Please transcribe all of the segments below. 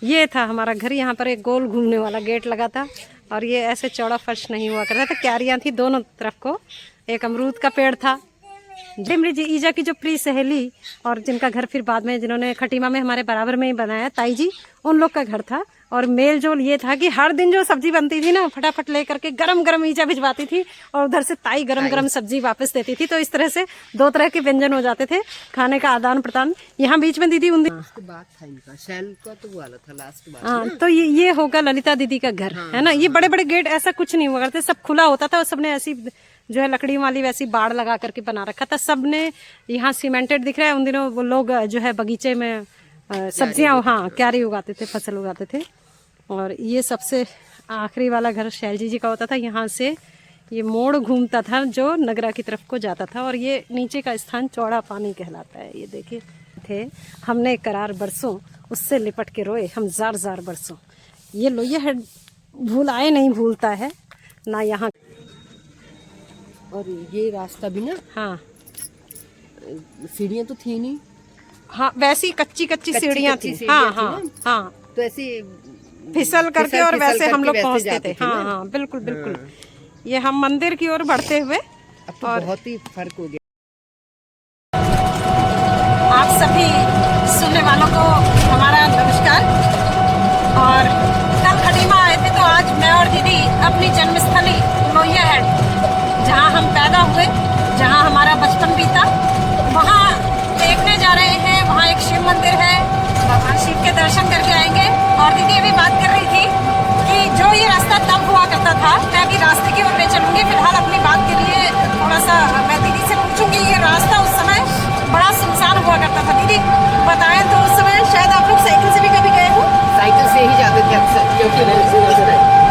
ये था हमारा घर। यहाँ पर एक गोल घूमने वाला गेट लगा था और ये ऐसे चौड़ा फर्श नहीं हुआ करता था। क्यारियाँ थी दोनों तरफ को, एक अमरूद का पेड़ था। जी ईजा की जो प्रिय सहेली और जिनका घर फिर बाद में जिन्होंने खटीमा में हमारे बराबर में ही बनाया, ताई जी, उन लोग का घर था। और मेल जोल ये था कि हर दिन जो सब्जी बनती थी ना, फटाफट लेकर के गरम गरम ईजा भिजवाती थी और उधर से ताई गरम गरम सब्जी वापस देती थी। तो इस तरह से दो तरह के व्यंजन हो जाते थे, खाने का आदान प्रदान। यहाँ बीच में दीदी उन दिन बात था इनका शैल का तो वाला था लास्ट बात। हाँ, तो ये होगा ललिता दीदी का घर, है ना। ये बड़े बड़े गेट ऐसा कुछ नहीं हुआ करते, सब खुला होता था और सबने ऐसी जो है लकड़ी वाली वैसी बाड़ लगा करके बना रखा था। सबने यहाँ सीमेंटेड दिख रहा है। उन दिनों वो लोग जो है बगीचे में सब्जियां, हाँ, क्यारी उगाते थे, फसल उगाते थे। और ये सबसे आखिरी वाला घर शैलजी जी का होता था। यहाँ से ये मोड़ घूमता था जो नगरा की तरफ को जाता था और ये नीचे का स्थान चौड़ा पानी कहलाता है। ये देखिए थे हमने करार बरसों उससे लिपट के रोए हम जार जार बरसों। ये लोहिया हेड भूलाए नहीं भूलता है ना यहाँ। और ये रास्ता भी ना, हाँ, सीढ़ियाँ तो थी नहीं। हाँ, वैसी कच्ची सीढ़ियाँ थी। हाँ हाँ हाँ, तो ऐसे फिसल करके और वैसे हम लोग पहुँचते थे। हाँ हाँ, बिल्कुल बिल्कुल। ये हम मंदिर की ओर बढ़ते हुए, अब तो बहुत ही फर्क हो गया। आप सभी सुनने वालों को हमारा नमस्कार। और कल खटीमा आए थे तो आज मैं और दीदी अपनी जन्मस्थली लोहिया हेड, जहाँ हम पैदा हुए, जहाँ हमारा बचपन बीता, वहाँ देखने जा रहे हैं। वहाँ एक शिव मंदिर है, भगवान शिव के दर्शन करके आएंगे। और दीदी अभी बात कर रही थी कि जो ये रास्ता तब हुआ करता था, मैं अभी रास्ते की ओर ले चलूंगी। फिलहाल अपनी बात के लिए थोड़ा सा मैं दीदी से पूछूंगी। ये रास्ता उस समय बड़ा सुनसान हुआ करता था। दीदी बताएं तो उस समय शायद आप लोग साइकिल से भी कभी गए हो? साइकिल से ही जाते थे अक्सर, क्योंकि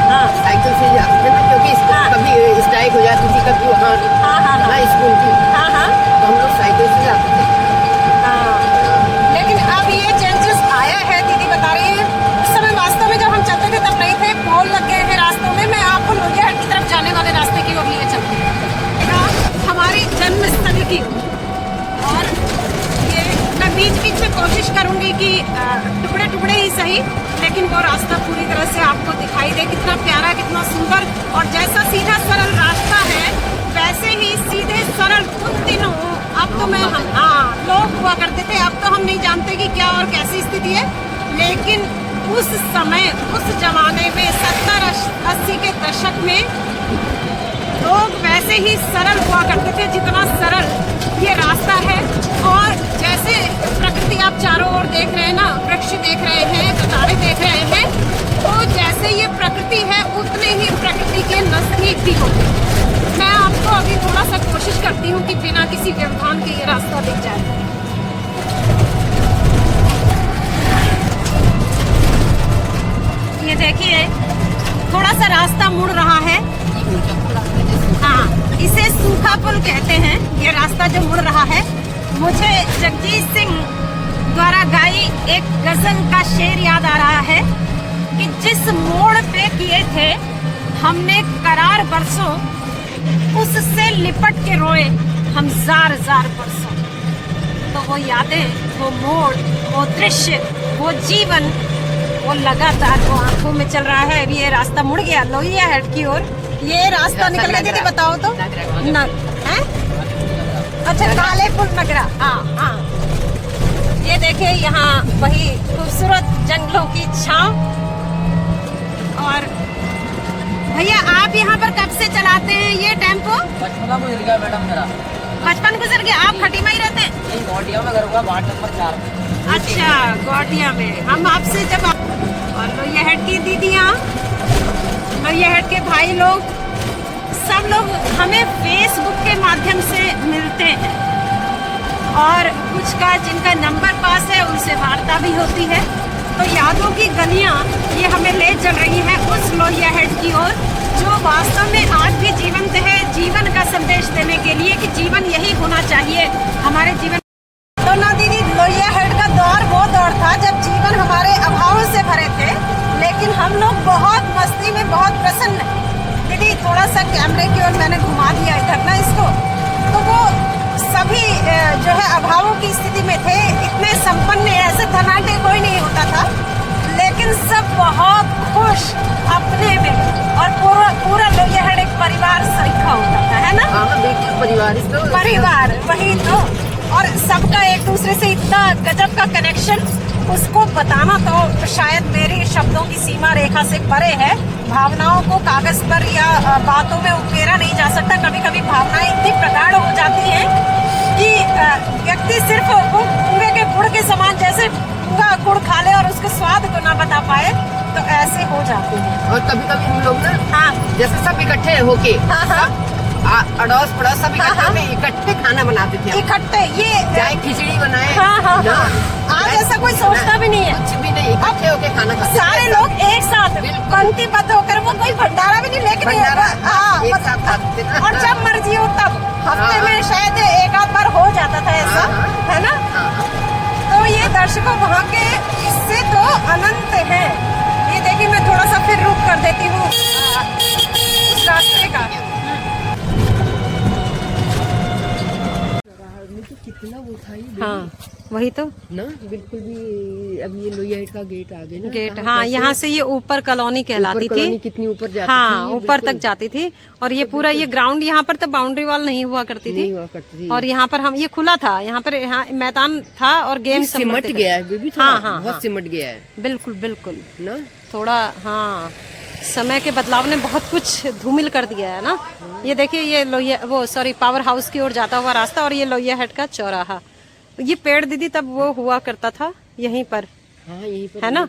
हाँ साइकिल से जाते थे ना, क्योंकि कभी स्ट्राइक हो जाती थी, कभी वहाँ स्कूल की। हाँ हाँ, तो हम लोग साइकिल से जाते थे। लेकिन अब ये चेंजेस आया है, दीदी बता रही है। उस समय वास्तव में जब हम चलते थे तब नहीं थे, पोल लग गए थे रास्तों में। मैं आपको लोहिया हेड की तरफ जाने वाले रास्ते की ओर लिए चलती हूँ, हमारी जन्मस्थली की। और ये मैं बीच बीच में कोशिश करूंगी कि टुकड़े टुकड़े ही सही, लेकिन वो रास्ता पूरी तरह से आपको दिखाई दे। कितना प्यारा, कितना सुंदर। और जैसा सीधा सरल रास्ता है वैसे ही सीधे सरल उन दिनों, अब तो मैं लोग हुआ करते थे। अब तो हम नहीं जानते कि क्या और कैसी स्थिति है, लेकिन उस समय, उस जमाने में 70-80 के दशक में लोग वैसे ही सरल हुआ करते थे जितना सरल ये रास्ता है। और जैसे प्रकृति आप चारों ओर देख रहे हैं ना, वृक्ष देख रहे हैं, कतारें देख रहे हैं, तो जैसे ये प्रकृति है उतने ही प्रकृति के नजदीक भी होते हैं। मैं आपको अभी थोड़ा सा कोशिश करती हूँ कि बिना किसी व्यवधान के ये रास्ता दिख जाए। ये देखिए थोड़ा सा रास्ता मुड़ रहा है। हाँ, इसे सूखा पुल कहते हैं। ये रास्ता जो मुड़ रहा है, मुझे जगजीत सिंह द्वारा गाई एक गजल का शेर याद आ रहा है कि जिस मोड़ पे किए थे हमने करार बरसों, उससे लिपट के रोए हम जार जार बरसों। तो वो यादें, वो मोड़, वो दृश्य, वो जीवन, वो लगातार वो आंखों में चल रहा है। अभी ये रास्ता मुड़ गया लोहिया हेड की ओर। ये रास्ता निकल गया, दीदी बताओ तो न है? अच्छा, काले पुल नगरा। हाँ हाँ, ये देखिए यहाँ वही खूबसूरत जंगलों की छांव। और भैया आप यहाँ पर कब से चलाते हैं ये टेम्पो? बचपन गुजर गया मैडम मेरा। बचपन गुजर गया। आप खटीमा ही रहते हैं? गौटिया में घर हुआ, वार्ड नंबर 4 में। अच्छा, गौटिया में। हम आपसे जब और लोहिया हेड की दीदियाँ, लोहिया हेड के भाई लोग, सब लोग हमें फेसबुक के माध्यम से मिलते हैं। और कुछ का जिनका नंबर पास है उनसे वार्ता भी होती है। तो यादों की गलियां ये हमें ले चल रही हैं उस लोहिया हेड की ओर जो वास्तव में आज भी जीवंत है, जीवन का संदेश देने के लिए कि जीवन यही होना चाहिए हमारे जीवन। तो ना दीदी, लोहिया हेड का दौर वो दौर था जब जीवन हमारे अभावों से भरे थे, लेकिन हम लोग बहुत मस्ती में, बहुत प्रसन्न। दीदी थोड़ा सा कैमरे की ओर मैंने घुमा दिया इधर ना इसको, तो वो सभी जो है अभावों की स्थिति में थे, इतने संपन्न, ऐसे धनाढ्य कोई नहीं होता था। परिवार तो परिवार, वही तो। और सबका एक दूसरे से इतना गजब का कनेक्शन, उसको बताना तो शायद मेरे शब्दों की सीमा रेखा से परे है। भावनाओं को कागज पर या बातों में उकेरा नहीं जा सकता। कभी कभी भावनाएं इतनी प्रगाढ़ हो जाती हैं कि व्यक्ति सिर्फ वो पूरे के गुड़ के समान, जैसे पूरा गुड़ खा ले और उसके स्वाद को ना बता पाए, तो ऐसे हो जाते हैं। और कभी कभी हम लोग ना, हाँ, जैसे सब इकट्ठे होके, हाँ, अड़ोस पड़ोस सब इकट्ठे खाना बनाते थे, इकट्ठे, ये चाहे खिचड़ी बनाए। हाँ, आज ऐसा कोई सोचता भी नहीं है, कुछ भी नहीं, इकट्ठे होके खाना खाते सारे लोग एक साथ पंक्तिबद्ध होकर, वो कोई भंडारा भी नहीं, लेकिन एक साथ खाते थे ना। और जब मर्जी हो तब, हफ्ते में शायद एक आध बार हो जाता था ऐसा, है ना। तो ये दर्शकों वहाँ के इससे तो अनंत है। ये देखिए, मैं थोड़ा सा फिर रुक कर देती हूँ उस रास्ते का। कितना वो था ये, हाँ, वही तो ना, बिल्कुल भी। अब ये लोहिया हाट का गेट आ गया ना, गेट। हाँ, यहाँ से ये ऊपर कॉलोनी कहलाती थी। कितनी ऊपर जाती हाँ, थी, ऊपर तक जाती थी। और ये पूरा ये ग्राउंड, यहाँ पर तो बाउंड्री वॉल नहीं हुआ करती थी, नहीं हुआ करती थी। और यहाँ पर हम, ये खुला था, यहाँ पर मैदान था और गेम सिमट गया है बेबी, हाँ, बहुत सिमट गया है। बिल्कुल बिल्कुल ना, थोड़ा, हाँ, समय के बदलाव ने बहुत कुछ धूमिल कर दिया है ना। ये देखिए, ये लोहिया पावर हाउस की ओर जाता हुआ रास्ता, और ये लोहिया हाट का चौराहा। ये पेड़ दीदी तब वो हुआ करता था यहीं पर, हाँ, यहीं पर है ना।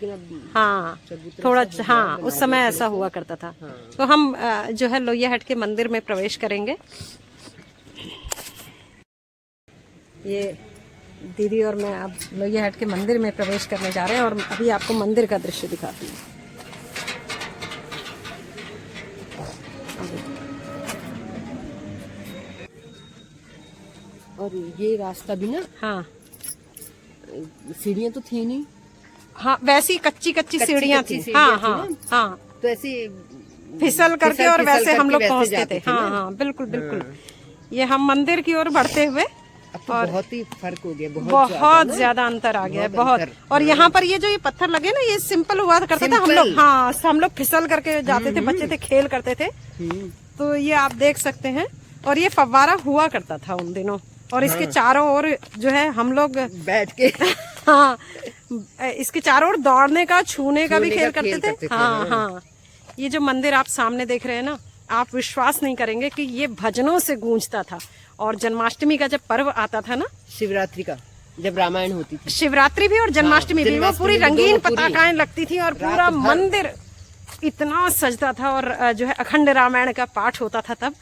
हाँ, थोड़ा, हाँ, उस समय ऐसा हुआ करता था। तो हम जो है लोहिया हाट के मंदिर में प्रवेश करेंगे। ये दीदी और मैं अब लोहिया हाट के मंदिर में प्रवेश करने जा रहे हैं, और अभी आपको मंदिर का दृश्य दिखाती हूँ। और ये रास्ता भी ना, हाँ, सीढ़ियाँ तो थी नहीं। हाँ, वैसी कच्ची सीढ़ियाँ थी। हाँ, हाँ, हाँ, तो ऐसे फिसल करके और वैसे हम लोग पहुँचते थे। हाँ, हाँ, बिल्कुल बिल्कुल। ये हम मंदिर की ओर बढ़ते हुए, और बहुत ही फर्क हो गया, बहुत ज्यादा अंतर आ गया है, बहुत। और यहाँ पर ये जो ये पत्थर लगे ना, ये सिंपल हुआ करता था। हम लोग, हाँ, हम लोग फिसल करके जाते थे, बच्चे थे, खेल करते थे। तो ये आप देख सकते हैं। और ये फव्वारा हुआ करता था उन दिनों, और इसके चारों ओर जो है हम लोग बैठ के, हाँ, इसके चारों ओर दौड़ने का, छूने का भी खेल करते थे। हाँ, हाँ। ये जो मंदिर आप सामने देख रहे हैं ना, आप विश्वास नहीं करेंगे कि ये भजनों से गूंजता था। और जन्माष्टमी का जब पर्व आता था ना, शिवरात्रि का जब रामायण होती थी, शिवरात्रि भी और जन्माष्टमी भी, वो पूरी रंगीन पताकाएं लगती थी, और पूरा मंदिर इतना सजता था, और जो है अखंड रामायण का पाठ होता था तब।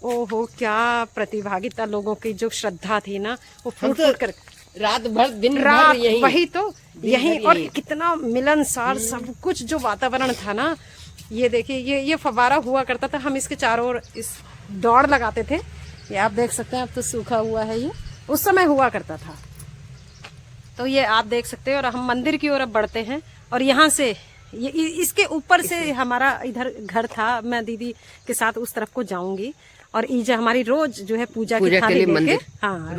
ओहो, क्या प्रतिभागिता, लोगों की जो श्रद्धा थी ना, वो फूट कर रात भर दिन रात भर यही, वही तो यही। और कितना मिलनसार सब कुछ जो वातावरण था ना। ये देखिए, ये फव्वारा हुआ करता था, हम इसके चारों ओर इस दौड़ लगाते थे। ये आप देख सकते हैं, अब तो सूखा हुआ है, ये उस समय हुआ करता था। तो ये आप देख सकते हैं। और हम मंदिर की ओर अब बढ़ते हैं, और यहाँ से ये इसके ऊपर से हमारा इधर घर था। मैं दीदी के साथ उस तरफ को जाऊंगी, और ईजा हमारी रोज जो है पूजा की थाली लेके, हाँ,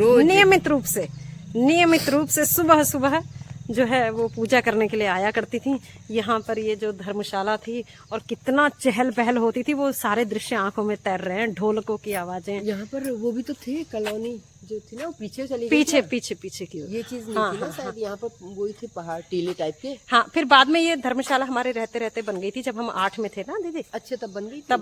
नियमित रूप से सुबह सुबह जो है वो पूजा करने के लिए आया करती थी। यहाँ पर ये जो धर्मशाला थी, और कितना चहल पहल होती थी, वो सारे दृश्य आंखों में तैर रहे हैं, ढोलकों की आवाजें। यहाँ पर वो भी तो थे, कॉलोनी जो थी ना, वो पीछे चली गई, पीछे की ये चीज नहीं थी ना, शायद यहाँ पर वही थे पहाड़ टीले टाइप के। हाँ, फिर बाद में ये धर्मशाला हमारे रहते रहते बन गई थी, जब हम 8 में थे ना दीदी। अच्छा, तब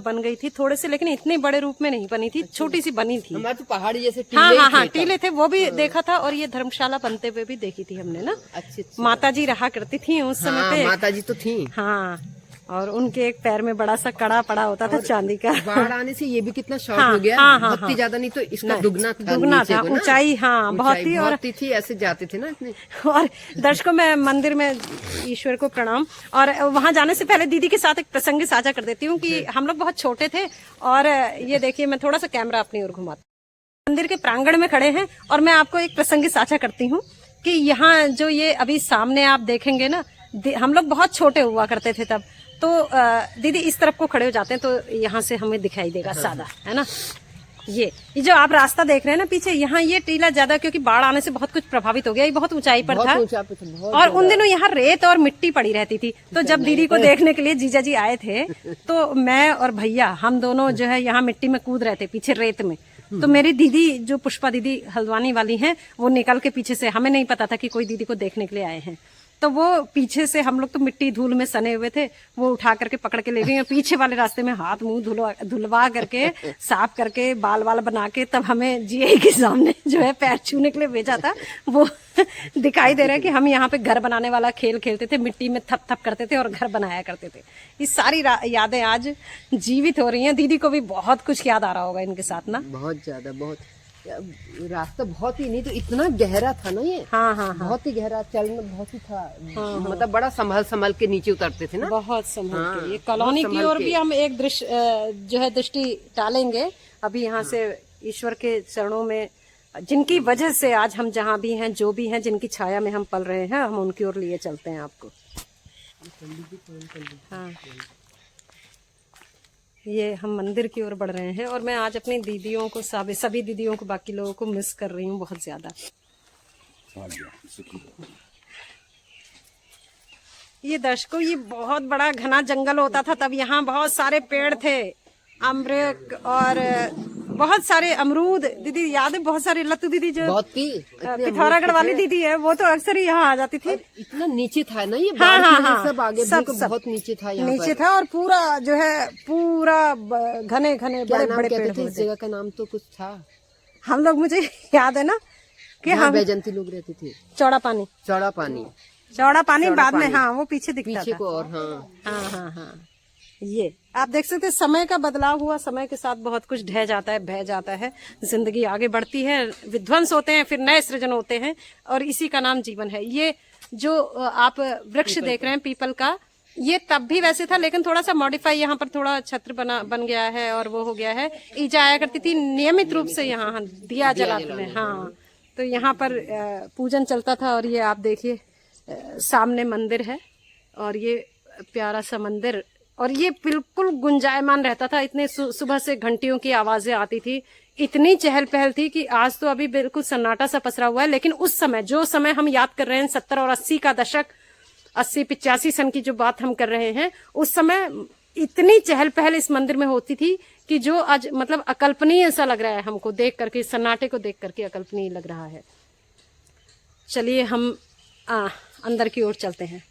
बन गई थी थोड़े से, लेकिन इतने बड़े रूप में नहीं बनी थी, छोटी सी बनी थी। हमारे तो पहाड़ी जैसे हाँ, टीले थे, वो भी देखा था। और ये धर्मशाला बनते हुए भी देखी थी हमने ना। अच्छा, माता जी रहा करती थी उस समय पे। माता जी तो थी, हाँ। और उनके एक पैर में बड़ा सा कड़ा पड़ा होता था चांदी का। बाढ़ आने से ये भी कितना शॉर्ट हो गया। बहुत ही ज्यादा, नहीं तो इसका दुगना था ऊंचाई। हाँ, बहुत ही, और थी, ऐसे जाते थे ना इतने। और दर्शकों, मैं मंदिर में ईश्वर को प्रणाम। और वहां जाने से पहले दीदी के साथ एक प्रसंग साझा कर देती हूँ कि हम लोग बहुत छोटे थे। और ये देखिए, मैं थोड़ा सा कैमरा अपनी ओर घुमाती हूँ। मंदिर के प्रांगण में खड़े हैं, और मैं आपको एक प्रसंग साझा करती हूँ कि यहाँ जो ये अभी सामने आप देखेंगे ना, हम लोग बहुत छोटे हुआ करते थे तब। तो दीदी इस तरफ को खड़े हो जाते हैं, तो यहाँ से हमें दिखाई देगा सादा, है ना। ये जो आप रास्ता देख रहे हैं ना पीछे, यहाँ ये टीला ज्यादा, क्योंकि बाढ़ आने से बहुत कुछ प्रभावित हो गया, ये बहुत ऊंचाई पर था। और उन दिनों यहाँ रेत और मिट्टी पड़ी रहती थी। तो जब दीदी को देखने के लिए जीजा जी आए थे, तो मैं और भैया, हम दोनों जो है यहाँ मिट्टी में कूद रहे थे, पीछे रेत में। तो मेरी दीदी जो पुष्पा दीदी हल्द्वानी वाली हैं, वो निकल के पीछे से, हमें नहीं पता था कि कोई दीदी को देखने के लिए आए हैं, तो वो पीछे से, हम लोग तो मिट्टी धूल में सने हुए थे, वो उठा करके पकड़ के ले गई और पीछे वाले रास्ते में हाथ मुंह धुलवा करके साफ करके बाल वाल बना के तब हमें जीआई के सामने जो है पैर छूने के लिए भेजा था। वो दिखाई दे रहा है कि हम यहाँ पे घर बनाने वाला खेल खेलते थे, मिट्टी में थप थप करते थे और घर बनाया करते थे। ये सारी यादें आज जीवित हो रही हैं। दीदी को भी बहुत कुछ याद आ रहा होगा इनके साथ ना। बहुत ज्यादा, बहुत रास्ता बहुत ही, नहीं तो इतना गहरा था ना ये। हाँ हाँ हाँ, बहुत ही गहरा, चलना बहुत ही था। हाँ, मतलब बड़ा संभल संभल के नीचे उतरते थे ना, बहुत संभल हाँ, के। ये कॉलोनी बहुत की संभल ओर के। भी हम एक जो है दृष्टि डालेंगे अभी यहाँ से। ईश्वर के चरणों में, जिनकी वजह से आज हम जहाँ भी हैं, जो भी हैं, जिनकी छाया में हम पल रहे हैं, हम उनकी ओर लिए चलते हैं आपको। हाँ, ये हम मंदिर की ओर बढ़ रहे हैं और मैं आज अपनी दीदियों को, सभी दीदियों को, बाकी लोगों को मिस कर रही हूँ बहुत ज्यादा। ये दर्शकों, ये बहुत बड़ा घना जंगल होता था तब। यहाँ बहुत सारे पेड़ थे, अमृत और बहुत सारे अमरूद। दीदी याद है, बहुत सारे लत्तू दीदी जो बहुत थी, पिथौरागढ़ वाली दीदी है, वो तो अक्सर ही यहाँ आ जाती थी। इतना नीचे था ना ये, हाँ, हाँ, बाढ़ हाँ, सब आगे सब बहुत नीचे था, यहाँ नीचे था और पूरा जो है पूरा घने घने बड़े बड़े पेड़ थे। इस जगह का नाम तो कुछ था, हम लोग, मुझे याद है ना कि हम बैजंती लोग रहते थे। चौड़ा पानी, चौड़ा पानी, चौड़ा पानी बाद में, हाँ वो पीछे दिखता पीछे था। को, और हाँ हाँ हाँ हाँ, ये आप देख सकते हैं, समय का बदलाव हुआ, समय के साथ बहुत कुछ ढह जाता है, बह जाता है, जिंदगी आगे बढ़ती है, विध्वंस होते हैं, फिर नए सृजन होते हैं, और इसी का नाम जीवन है। ये जो आप वृक्ष देख रहे हैं पीपल का, ये तब भी वैसे था, लेकिन थोड़ा सा मॉडिफाई, यहाँ पर थोड़ा छत्र बन गया है और वो हो गया है। ईजा आया करती थी नियमित रूप से, यहाँ दिया जलाते हैं। हाँ, तो यहाँ पर पूजन चलता था। और ये आप देखिए सामने मंदिर है और ये प्यारा सा मंदिर, और ये बिल्कुल गुंजायमान रहता था। इतने सुबह से घंटियों की आवाजें आती थी, इतनी चहल पहल थी कि आज तो अभी बिल्कुल सन्नाटा सा पसरा हुआ है। लेकिन उस समय, जो समय हम याद कर रहे हैं, 70 और 80 का दशक, 80-85 सन की जो बात हम कर रहे हैं, उस समय इतनी चहल पहल इस मंदिर में होती थी कि जो आज मतलब अकल्पनीय सा लग रहा है हमको देख करके, सन्नाटे को देख करके अकल्पनीय लग रहा है। चलिए हम अंदर की ओर चलते हैं।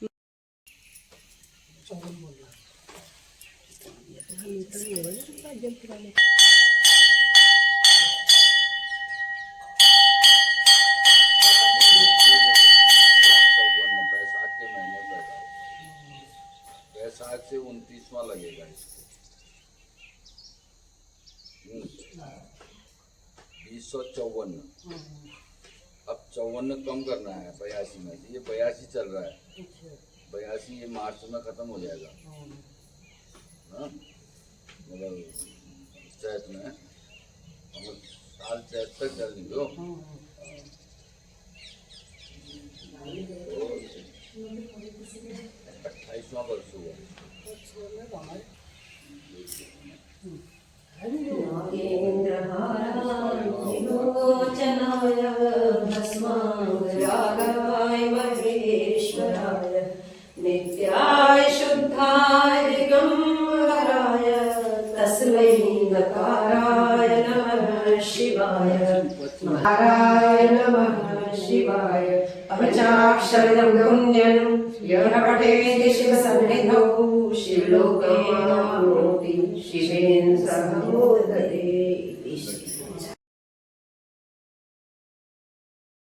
बैसाख से 29वां लगेगा इसको। 2054। अब 54 कम करना है 82 में से, ये 82 चल रहा है। 82 ये मार्च में खत्म हो जाएगा, हाँ, मतलब चैत में हम साल चैत तक चल लो। 28वां वर्ष हुआ। नित्याय शुद्धाय दिगंबराय तस्मै नकाराय नमः शिवाय, नकाराय नमः शिवाय। अवचाक्षरं पुण्यं यः पठेति शिवसन्निधौ शिवलोकमाप्नोति शिवेन सह मोदते।